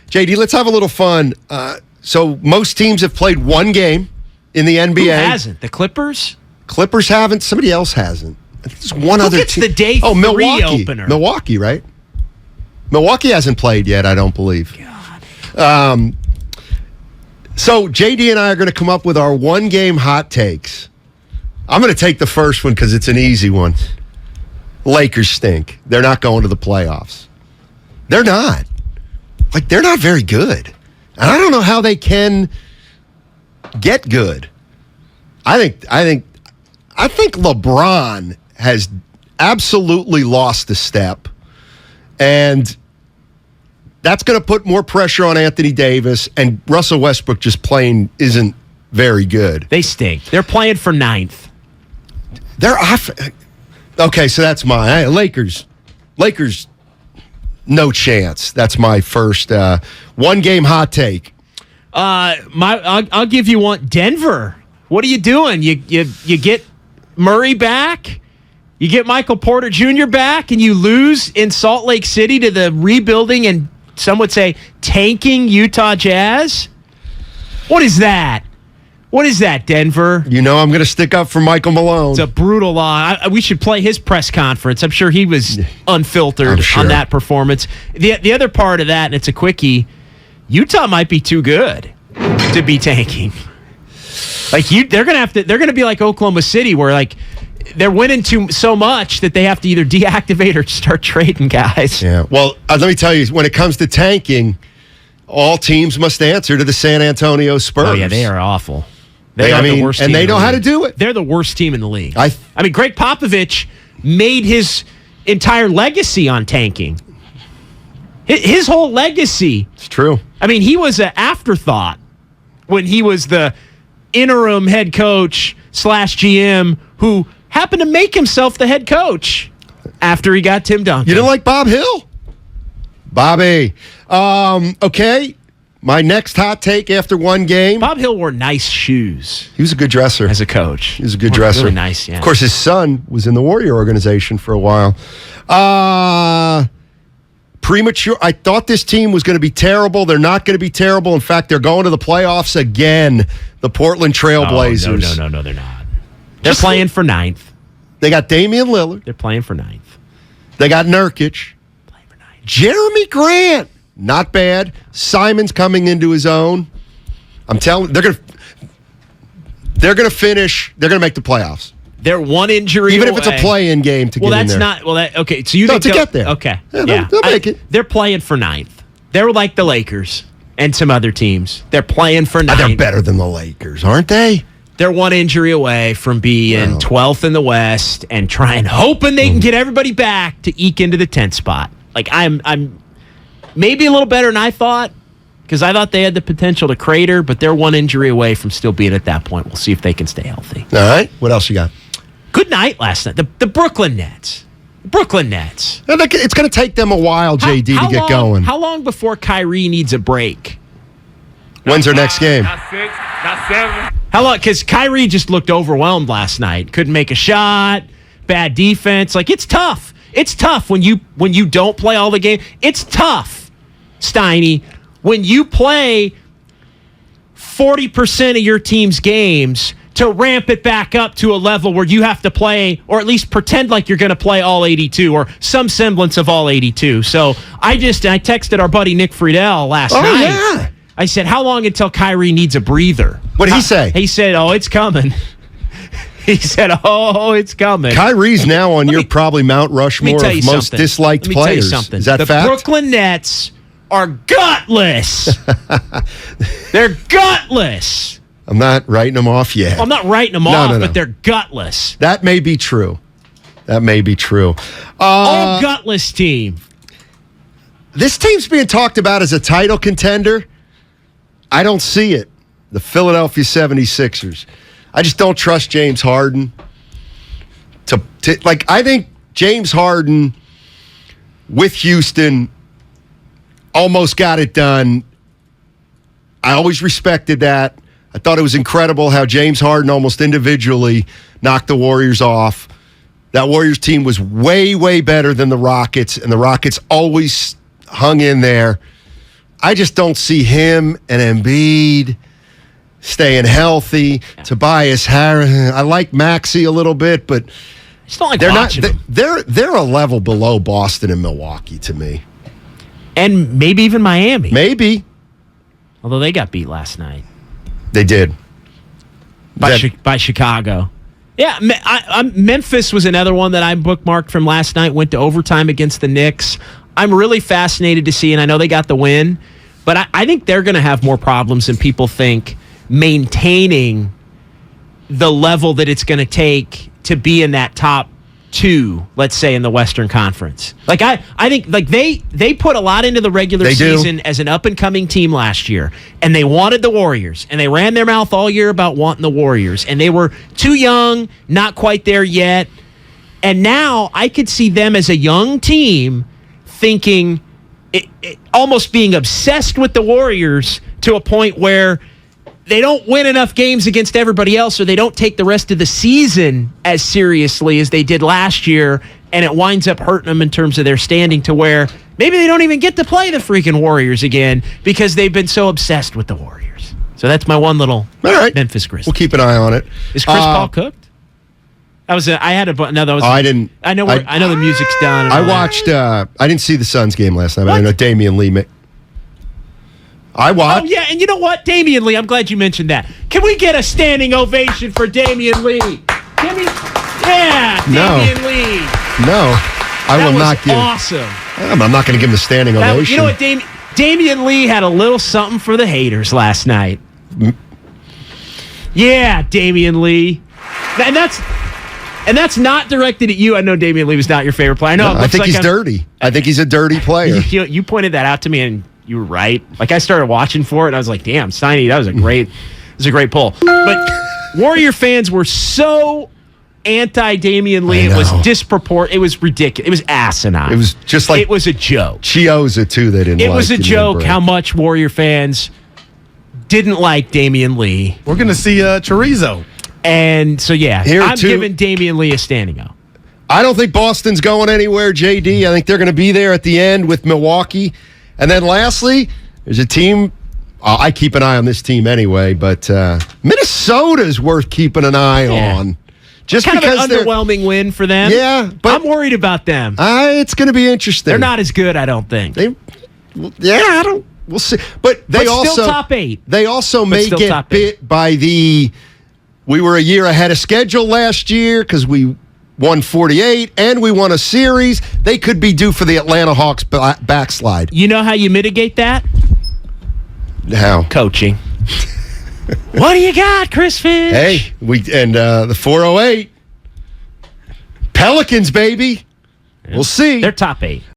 JD, let's have a little fun. So most teams have played one game in the NBA. Who hasn't? The Clippers? Clippers haven't. Somebody else hasn't. I think there's one other gets team. The day three Milwaukee. opener? Milwaukee, right? Milwaukee hasn't played yet, I don't believe. God. So JD and I are going to come up with our one-game hot takes. I'm going to take the first one because it's an easy one. Lakers stink. They're not going to the playoffs. They're not. They're not very good. And I don't know how they can get good. I think LeBron has absolutely lost a step. And that's going to put more pressure on Anthony Davis. And Russell Westbrook just plain isn't very good. They stink. They're playing for 9th. They're off. Okay, so that's my Lakers. No chance. That's my first one-game hot take. I'll give you one. Denver. What are you doing? You get Murray back, you get Michael Porter Jr. back, and you lose in Salt Lake City to the rebuilding and some would say tanking Utah Jazz. What is that? What is that, Denver? You know I'm going to stick up for Michael Malone. It's a brutal law. We should play his press conference. I'm sure he was unfiltered on that performance. The other part of that, and it's a quickie, Utah might be too good to be tanking. They're gonna be like Oklahoma City, where they're winning so much that they have to either deactivate or start trading guys. Yeah. Well, let me tell you, when it comes to tanking, all teams must answer to the San Antonio Spurs. Oh yeah, they are awful. They are the worst team, and they know how to do it. They're the worst team in the league. I mean, Greg Popovich made his entire legacy on tanking. His whole legacy. It's true. I mean, he was an afterthought when he was the interim head coach / GM who happened to make himself the head coach after he got Tim Duncan. You didn't like Bob Hill? Bobby. Okay. My next hot take after one game. Bob Hill wore nice shoes. He was a good dresser. As a coach. He was a good dresser. Really nice, yeah. Of course, his son was in the Warrior organization for a while. Premature. I thought this team was going to be terrible. They're not going to be terrible. In fact, they're going to the playoffs again. The Portland Trail Blazers. No, they're not. They're playing for 9th. They got Damian Lillard. They're playing for 9th. They got Nurkic. Playing for 9th. Jeremy Grant. Not bad. Simon's coming into his own. I'm telling you, they're going to finish. They're going to make the playoffs. They're one injury even away. If it's a play-in game to get in there. Well, that's not. Well, okay. So you think to get there. Okay. Yeah, they'll make it. They're playing for 9th. They're like the Lakers and some other teams. They're playing for 9th. They're better than the Lakers, aren't they? They're one injury away from being 12th in the West and hoping they can get everybody back to eke into the 10th spot. I'm maybe a little better than I thought, because I thought they had the potential to crater, but they're one injury away from still being at that point. We'll see if they can stay healthy. All right. What else you got? Good night last night. The Brooklyn Nets. Brooklyn Nets. It's going to take them a while, JD, to get going. How long before Kyrie needs a break? When's their next game? Not 6, not 7. How long? Because Kyrie just looked overwhelmed last night. Couldn't make a shot. Bad defense. It's tough. It's tough when you don't play all the game. It's tough, Steiny, when you play 40% of your team's games to ramp it back up to a level where you have to play, or at least pretend like you're going to play all 82 or some semblance of all 82. So I texted our buddy Nick Friedel last night. Yeah. I said, how long until Kyrie needs a breather? What did he say? He said, it's coming. He said, it's coming. Kyrie's now on your probably Mount Rushmore of most disliked players. Let me tell you something. Is that the fact? Brooklyn Nets are gutless. They're gutless. I'm not writing them off yet. I'm not writing them off, but they're gutless. That may be true. All gutless team. This team's being talked about as a title contender. I don't see it. The Philadelphia 76ers. I just don't trust James Harden. I think James Harden with Houston almost got it done. I always respected that. I thought it was incredible how James Harden almost individually knocked the Warriors off. That Warriors team was way, way better than the Rockets, and the Rockets always hung in there. I just don't see him and Embiid staying healthy. Tobias Harris. I like Maxey a little bit, but Just don't like they're watching not. them. They're a level below Boston and Milwaukee to me. And maybe even Miami. Maybe Although they got beat last night they did by Chicago. Yeah, Memphis was another one that I bookmarked from last night. Went to overtime against the Knicks. I'm really fascinated to see, and I know they got the win, but I think they're going to have more problems than people think maintaining the level that it's going to take to be in that top two, let's say, in the Western Conference. Like I think like they put a lot into the regular season as an up-and-coming team last year, and they wanted the Warriors, and they ran their mouth all year about wanting the Warriors, and they were too young, not quite there yet. And now I could see them as a young team thinking, almost being obsessed with the Warriors to a point where they don't win enough games against everybody else, or they don't take the rest of the season as seriously as they did last year, and it winds up hurting them in terms of their standing to where maybe they don't even get to play the freaking Warriors again because they've been so obsessed with the Warriors. So that's my one little Memphis Grizzlies. We'll keep an eye on it. Is Chris Paul cooked? I didn't. I know the music's done. I watched. I didn't see the Suns game last night. But I know Damian Lee. I watched. Oh, yeah, and you know what? Damian Lee, I'm glad you mentioned that. Can we get a standing ovation for Damian Lee? Damian Lee. No, I will not give. Awesome. I'm not going to give him a standing ovation. You know what? Damian Lee had a little something for the haters last night. Yeah, Damian Lee. And that's not directed at you. I know Damian Lee was not your favorite player. I think he's dirty. I think he's a dirty player. You pointed that out to me, and you were right. Like, I started watching for it, and I was like, damn, Steiny, that was a great pull. But Warrior fans were so anti-Damian Lee. It was disproportionate. It was ridiculous. It was asinine. It was just like... It was a joke. Chioza, too, they didn't like. It was a joke how much Warrior fans didn't like Damian Lee. We're going to see Chorizo. And so, yeah, I'm giving Damian Lee a standing O. I don't think Boston's going anywhere, JD. I think they're going to be there at the end with Milwaukee. And then lastly, there's a team, I keep an eye on this team anyway, but Minnesota's worth keeping an eye on. Just kind because of an underwhelming win for them. Yeah, but I'm worried about them. It's going to be interesting. They're not as good, I don't think. We'll see. But they also still top 8. They also may get bit by we were a year ahead of schedule last year because we won 48 and we won a series. They could be due for the Atlanta Hawks backslide. You know how you mitigate that? How? Coaching. What do you got, Chris Finch? Hey, the 408 Pelicans, baby. We'll see. They're top 8.